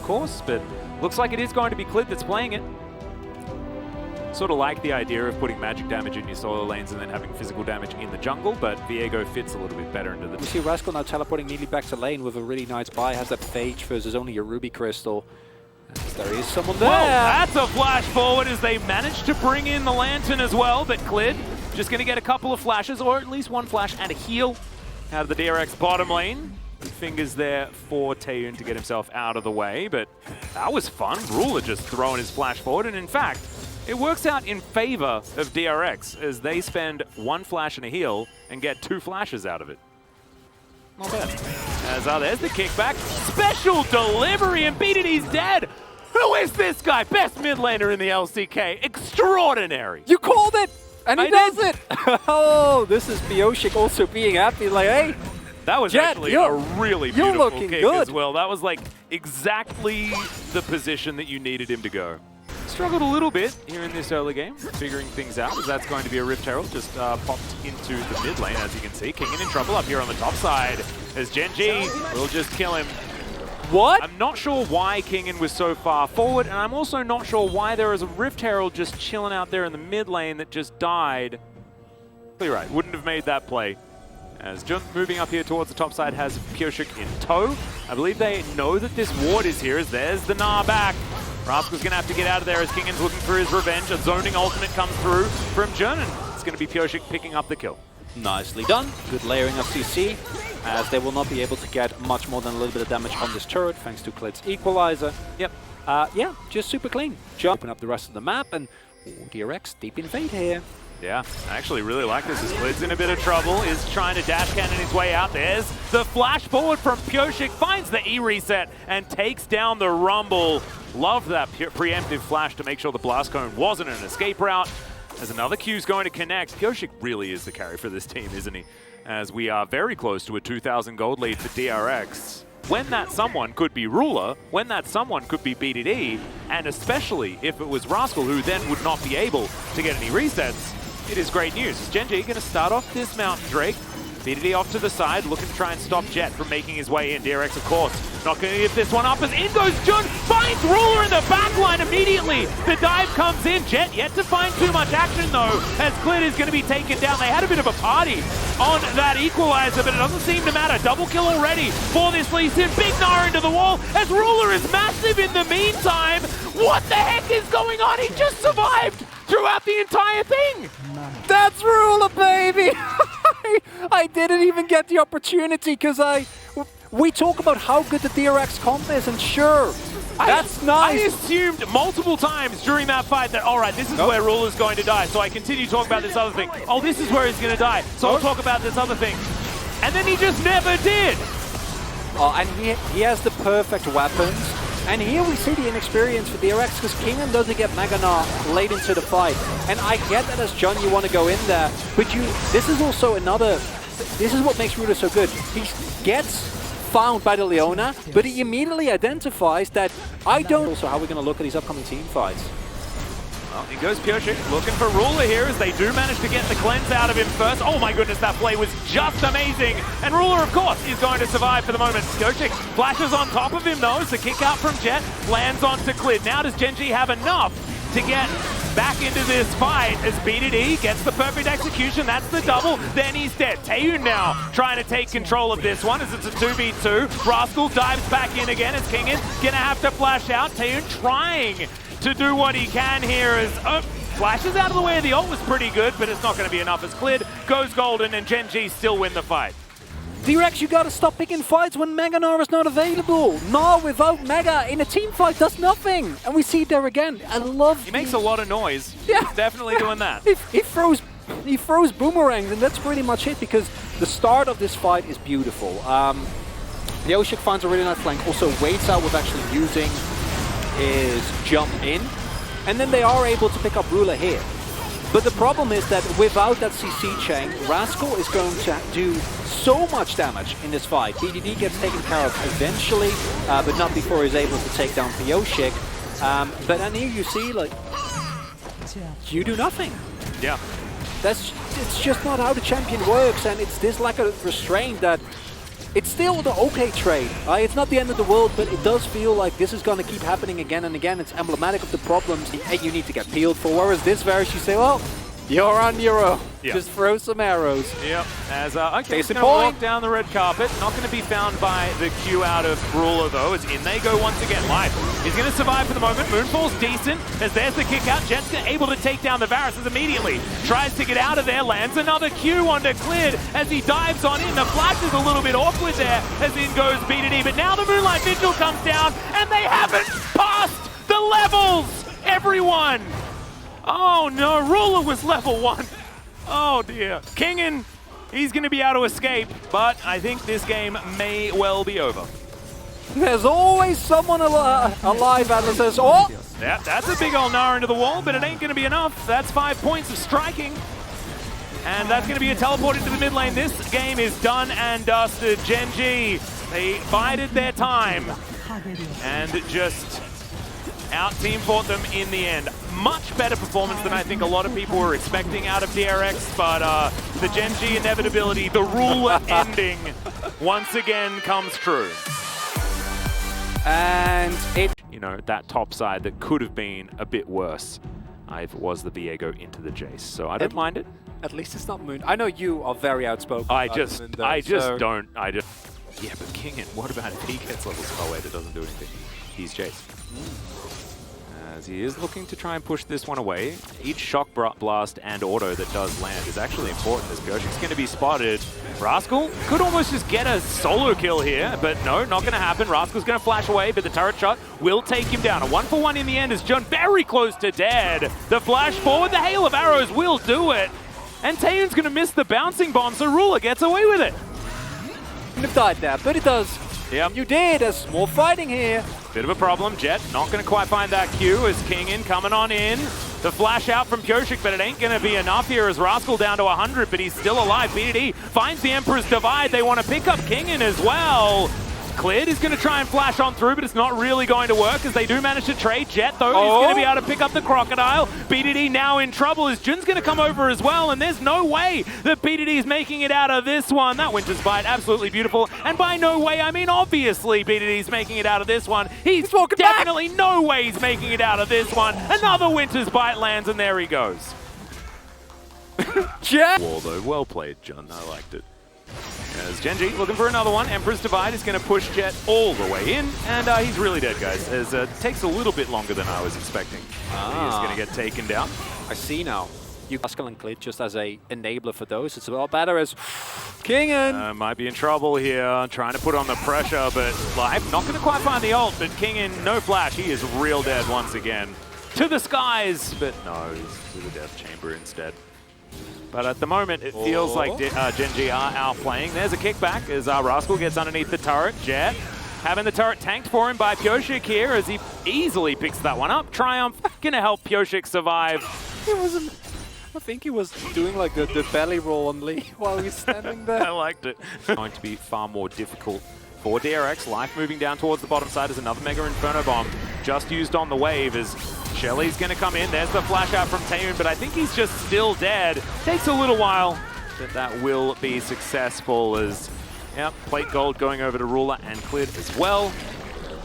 course, but looks like it is going to be Clid that's playing it. Sort of like the idea of putting magic damage in your solo lanes and then having physical damage in the jungle, but Viego fits a little bit better into the... We see Rascal now teleporting neatly back to lane with a really nice buy. Has that Phage versus only a Ruby Crystal. As there is someone there. Whoa, that's a flash forward as they managed to bring in the Lantern as well, but Clid just going to get a couple of flashes, or at least one flash and a heal out of the DRX bottom lane. Fingers there for Taeyun to get himself out of the way, but that was fun. Ruler just throwing his flash forward, and in fact, it works out in favor of DRX as they spend one flash and a heal and get 2 flashes out of it. Not bad. As there's the kickback. Special delivery, and BDD's dead. Who is this guy? Best mid laner in the LCK. Extraordinary. You called it! And he does it! Oh, this is Pioshik also being happy, like, hey, that was Jet, actually a really beautiful kick good as well. That was like exactly the position that you needed him to go. Struggled a little bit here in this early game, figuring things out, as that's going to be a Rift Herald just popped into the mid lane, as you can see. Kingen in trouble up here on the top side, as Genji will just kill him. What? I'm not sure why Kingen was so far forward, and I'm also not sure why there is a Rift Herald just chilling out there in the mid lane that just died. You're right, wouldn't have made that play. As Jun moving up here towards the top side has Pioshik in tow. I believe they know that this ward is here, as there's the Gnar back. Rascal's going to have to get out of there as Kingen's looking for his revenge. A zoning ultimate comes through from Jun, and it's going to be Pioshik picking up the kill. Nicely done. Good layering of CC, as they will not be able to get much more than a little bit of damage on this turret, thanks to Clid's equalizer. Yep. Yeah, just super clean. Open up the rest of the map, and DRX deep in fate here. Yeah, I actually really like this as Clid's in a bit of trouble, is trying to dash cannon his way out. There's the flash forward from Pioshik, finds the E-reset and takes down the Rumble. Love that preemptive flash to make sure the blast cone wasn't an escape route. As another Q's going to connect, Pioshik really is the carry for this team, isn't he? As we are very close to a 2,000 gold lead for DRX. When that someone could be Ruler, when that someone could be BDD, and especially if it was Rascal, who then would not be able to get any resets, it is great news. Is Genji going to start off this Mountain Drake? BDD off to the side, looking to try and stop Jet from making his way in. DRX, of course, not going to give this one up as in goes Jun, finds Ruler in the backline immediately. The dive comes in. Jet yet to find too much action, though, as Clid is going to be taken down. They had a bit of a party on that equalizer, but it doesn't seem to matter. Double kill already for this Lee Sin. Big Gnar into the wall as Ruler is massive in the meantime. What the heck is going on? He just survived throughout the entire thing. That's Ruler, baby! I didn't even get the opportunity because we talk about how good the DRX comp is, and sure, that's nice. I assumed multiple times during that fight that, all right, this is where Ruler's going to die, so I continue to talk about this other thing. Oh, this is where he's going to die, so I'll talk about this other thing. And then he just never did. Oh, and he has the perfect weapons. And here we see the inexperience for DRX, because Kingen doesn't get Mega Gnar late into the fight. And I get that as Jun, you want to go in there, but this is also this is what makes Ruler so good. He gets found by the Leona, but he immediately identifies that I don't... Also, how are we going to look at these upcoming team fights? Well, in goes Pioshik, looking for Ruler here as they do manage to get the cleanse out of him first. Oh my goodness, that play was just amazing. And Ruler, of course, is going to survive for the moment. Pioshik flashes on top of him, though, as the kick out from Jet lands onto Clid. Now does Genji have enough to get back into this fight as BDD gets the perfect execution? That's the double, then he's dead. Taeyun now trying to take control of this one as it's a 2v2. Rascal dives back in again as Kingen gonna have to flash out. Taeyun trying to do what he can here as flashes out of the way. The ult was pretty good, but it's not going to be enough as Clid goes golden and Genji still win the fight. DRX, you gotta stop picking fights when Mega Gnar is not available. Gnar without Mega in a team fight does nothing. And we see it there again. I love He makes a lot of noise. Yeah. He's definitely doing that. He throws boomerangs, and that's pretty much it, because the start of this fight is beautiful. Pioshik finds a really nice flank, also waits out with actually using his jump in, and then they are able to pick up Ruler here. But the problem is that without that CC chain, Rascal is going to do so much damage in this fight. BDD gets taken care of eventually, but not before he's able to take down Pioshik. But then here you see, like, you do nothing. Yeah. It's just not how the champion works, and it's this lack of restraint that it's still the okay trade. It's not the end of the world, but it does feel like this is going to keep happening again and again. It's emblematic of the problems you need to get peeled for. Whereas this Varus, you say, well, you're on your own. Yep. Just throw some arrows. Yep. As okay, he's Case in going to point. walk down the red carpet. Not going to be found by the Q out of Ruler, though, as in they go once again. Live. He's going to survive for the moment. Moonfall's decent, as there's the kick out. Jet's able to take down the Varus immediately. Tries to get out of there, lands another Q onto Cleared as he dives on in. The flash is a little bit awkward there, as in goes B2D. But now the Moonlight Vigil comes down, and they haven't passed the levels! Everyone! Oh no, Ruler was level 1. Oh dear. Kingen, he's going to be able to escape, but I think this game may well be over. There's always someone alive and says, oh! Yeah, that's a big old Nara into the wall, but it ain't going to be enough. That's 5 points of striking. And that's going to be a teleport into the mid lane. This game is done and dusted. Gen G, they bided their time and just out-team fought them in the end. Much better performance than I think a lot of people were expecting out of DRX, but the Gen G inevitability, the Ruler ending, once again comes true. And it... You know, that top side that could have been a bit worse if it was the Viego into the Jace, so I don't mind it. At least it's not Moon. I know you are very outspoken. I just don't. Yeah, but Kingen, what about if he gets levels? Oh wait, it doesn't do anything. He's Jace. As he is looking to try and push this one away. Each shock blast and auto that does land is actually important, as Pyoshik's going to be spotted. Rascal could almost just get a solo kill here, but no, not going to happen. Rascal's going to flash away, but the turret shot will take him down. A 1-for-1 in the end as John very close to dead. The flash forward, the hail of arrows will do it. And Taeyun's going to miss the bouncing bomb, so Ruler gets away with it. Could have died there, but it does. Yep. You did. There's more fighting here. Bit of a problem. Jet not going to quite find that Q as Kingen coming on in. The flash out from Pyoshik, but it ain't going to be enough here as Rascal down to 100, but he's still alive. BDD finds the Emperor's Divide. They want to pick up Kingen as well. Cleared is going to try and flash on through, but it's not really going to work as they do manage to trade. Jet, though, is going to be able to pick up the Crocodile. BDD now in trouble as Jun's going to come over as well, and there's no way that BDD is making it out of this one. That Winter's Bite, absolutely beautiful. And by no way, I mean obviously BDD's making it out of this one. He's definitely no way he's making it out of this one. Another Winter's Bite lands, and there he goes. Jet! Wall, though. Well played, Jun. I liked it. As Gen G looking for another one. Emperor's Divide is going to push Jet all the way in, and he's really dead, guys. As it takes a little bit longer than I was expecting. He's going to get taken down. I see now. You Rascal and Clit just as a enabler for those. It's a lot better as Kingen. Might be in trouble here, trying to put on the pressure, but Live not going to quite find the ult, but Kingen, no flash. He is real dead once again. To the skies, but no, he's to the death chamber instead. But at the moment, it feels like Gen G are outplaying. There's a kickback as Rascal gets underneath the turret. Jet having the turret tanked for him by Pyoshik here as he easily picks that one up. Triumph gonna help Pyoshik survive. I think he was doing like the belly roll on Lee while he's standing there. I liked it. Going to be far more difficult for DRX. Life moving down towards the bottom side as another Mega Inferno Bomb just used on the wave as Shelly's going to come in. There's the flash out from Taeyun, but I think he's just still dead. Takes a little while, but that will be successful as, yep, Plate Gold going over to Ruler and Cleared as well.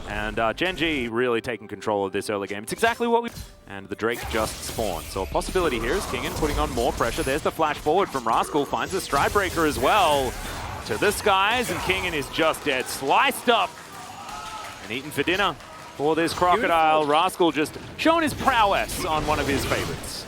And Gen G really taking control of this early game. It's exactly what we... And the Drake just spawned. So a possibility here is Kingen putting on more pressure. There's the flash forward from Rascal. Finds the Stride Breaker as well. To the skies, and Kingen is just dead. Sliced up and eaten for dinner for this Crocodile. Beautiful. Rascal just showing his prowess on one of his favorites.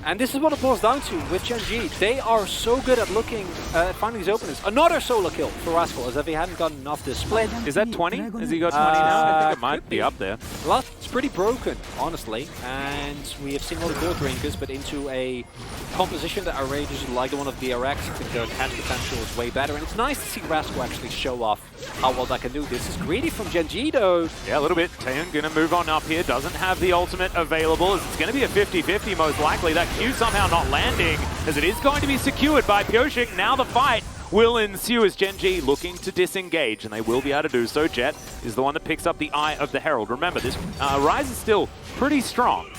And this is what it boils down to with Gen G. They are so good at looking at finding these openings. Another solo kill for Rascal, as if he hadn't gotten enough this split. Is that 20? Has he got 20 now? I think it might be up there. Well, it's pretty broken, honestly. And we have seen a lot of gold drinkers, but into a composition that outrageous like the one of DRX. I think their catch potential is way better. And it's nice to see Rascal actually show off how well that can do. This is greedy from Gen G, though. Yeah, a little bit. Taeyun going to move on up here. Doesn't have the ultimate available. It's going to be a 50-50 most likely. That Q somehow not landing, as it is going to be secured by Pyoshik. Now the fight will ensue as Gen G looking to disengage, and they will be able to do so. Jet is the one that picks up the Eye of the Herald. Remember, this Ryze is still pretty strong.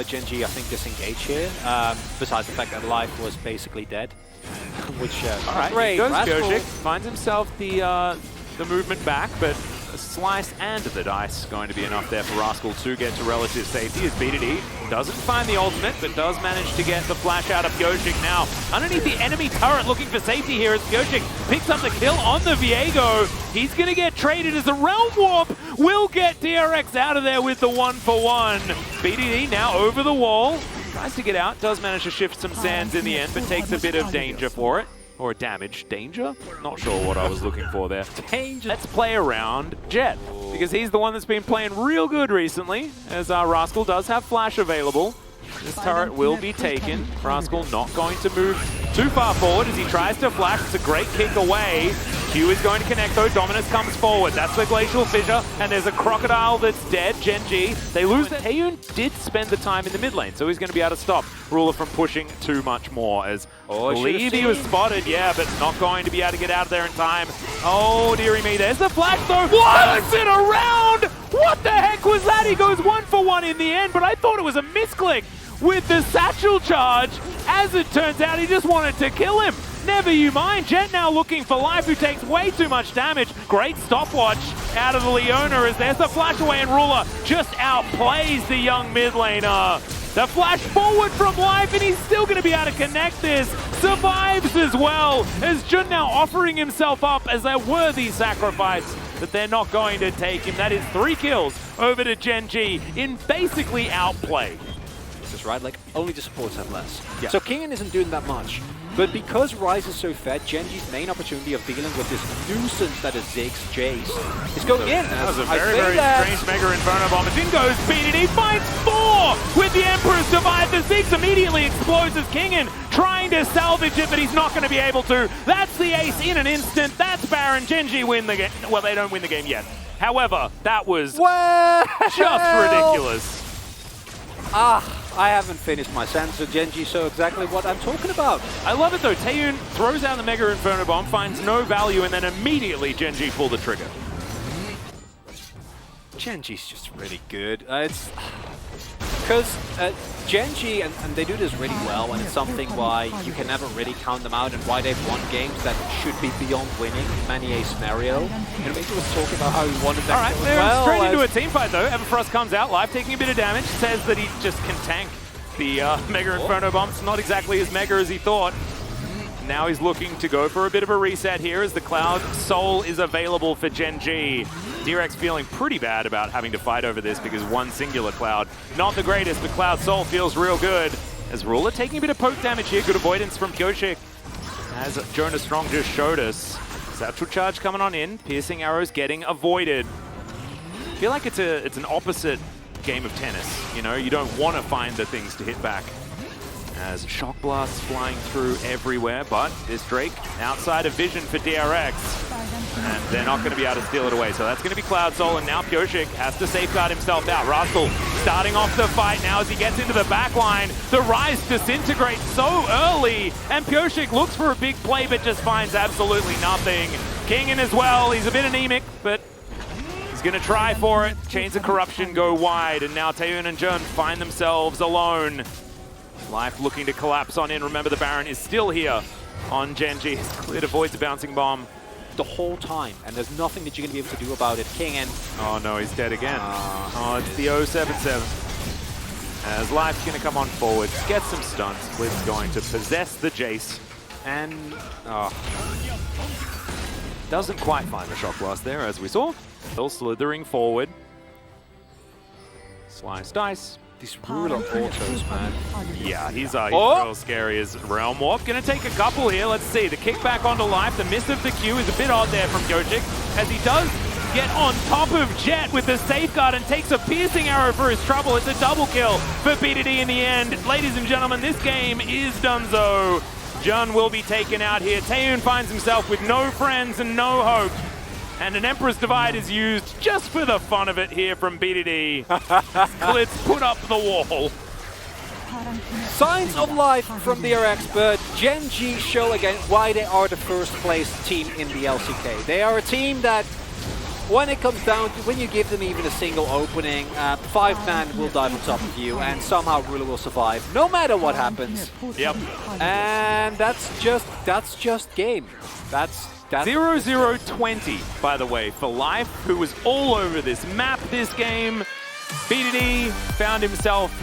Gen G, I think, disengage here, besides the fact that Life was basically dead. which all right, great. here goes Rascal. Pioshik, finds himself the movement back, but a slice and the dice going to be enough there for Rascal to get to relative safety as BDD doesn't find the ultimate, but does manage to get the flash out of Pioshik now. Underneath the enemy turret looking for safety here as Pioshik picks up the kill on the Viego. He's going to get traded as the Realm Warp will get DRX out of there with the 1-for-1. BDD now over the wall. Tries to get out, does manage to shift some sands in the end, but takes a bit of danger for it. Or damage. Danger? Not sure what I was looking for there. Danger. Let's play around Jet, because he's the one that's been playing real good recently, as Rascal does have flash available. This turret will be taken. Rascal not going to move too far forward as he tries to flash. It's a great kick away. Q is going to connect though. Dominus comes forward. That's the Glacial Fissure, and there's a Crocodile that's dead. Genji. They lose that. Taeyun did spend the time in the mid lane, so he's going to be able to stop Ruler from pushing too much more, as I believe he was spotted, yeah, but not going to be able to get out of there in time. Oh, dearie me. There's the flash though. Flips it around! What the heck was that? He goes 1-for-1 in the end, but I thought it was a misclick with the satchel charge. As it turns out, he just wanted to kill him. Never you mind. Jet now looking for life, who takes way too much damage. Great stopwatch out of the Leona as there's the flash away, and Ruler just outplays the young mid laner. The flash forward from life, and he's still going to be able to connect this. Survives as well, as Jun now offering himself up as a worthy sacrifice, but they're not going to take him. That is 3 kills over to Genji in basically outplay. This is right, like only the supports have less. Yeah. So Kingen isn't doing that much. But because Ryze is so fed, Genji's main opportunity of dealing with this nuisance that is Ziggs Jace is going in. That was a very, very strange Mega Inferno Bomb. In goes BDD, finds 4 with the Emperor's Divide. The Ziggs immediately explodes as Kingen trying to salvage it, but he's not going to be able to. That's the ace in an instant. That's Baron. Genji win the game. Well, they don't win the game yet. However, that was just ridiculous. I haven't finished my sentence, so Genji saw exactly what I'm talking about. I love it though. Taeyun throws out the Mega Inferno Bomb, finds no value, and then immediately Genji pull the trigger. Genji's just really good. It's because Genji, and they do this really well, and it's something why you can never really count them out and why they've won games that should be beyond winning in many a scenario. And Victor was talking about how he wanted that. All right, they're straight into a team fight though. Everfrost comes out live, taking a bit of damage, says that he just can tank the Mega Inferno Bomb. It's not exactly as mega as he thought. Now he's looking to go for a bit of a reset here as the Cloud Soul is available for Genji. DRX feeling pretty bad about having to fight over this because one singular Cloud, not the greatest, but Cloud Soul feels real good. As Ruler taking a bit of poke damage here, good avoidance from Pioshik. As Jonah Strong just showed us. Satchel Charge coming on in, piercing arrows getting avoided. I feel like it's an opposite game of tennis, you know? You don't want to find the things to hit back. As Shock Blasts flying through everywhere, but this Drake outside of vision for DRX, and they're not going to be able to steal it away. So that's going to be Cloud Soul, and now Pioshik has to safeguard himself out. Rascal starting off the fight now as he gets into the back line. The Ryze disintegrates so early, and Pioshik looks for a big play, but just finds absolutely nothing. Kingen as well, he's a bit anemic, but he's going to try for it. Chains of Corruption go wide, and now Taeyun and Jun find themselves alone. Life looking to collapse on in. Remember, the Baron is still here on Genji. He's cleared, avoids the bouncing bomb the whole time, and there's nothing that you're going to be able to do about it. Kingen. Oh no, he's dead again. Oh, it's the 077. As Life's going to come on forward, get some stunts. Blitz going to possess the Jace, and doesn't quite find the Shock Blast there, as we saw. Still slithering forward. Slice dice. These Ruler autos, man. Yeah, he's real scary as Realm Warp. Gonna take a couple here. Let's see. The kickback onto Life. The miss of the Q is a bit odd there from Pioshik, as he does get on top of Jet with the safeguard and takes a piercing arrow for his trouble. It's a double kill for BDD in the end. Ladies and gentlemen, this game is donezo. Jun will be taken out here. Taeyun finds himself with no friends and no hope. And an Emperor's Divide is used just for the fun of it here from BDD. Glitz put up the wall. Signs of life from DRX, but Genji show again why they are the first place team in the LCK. They are a team that, when it comes down to when you give them even a single opening, 5-man will dive on top of you, and somehow Ruler will survive, no matter what happens. Yep. And that's just game. That's 0-0-20, by the way, for Life, who was all over this map this game. BDD found himself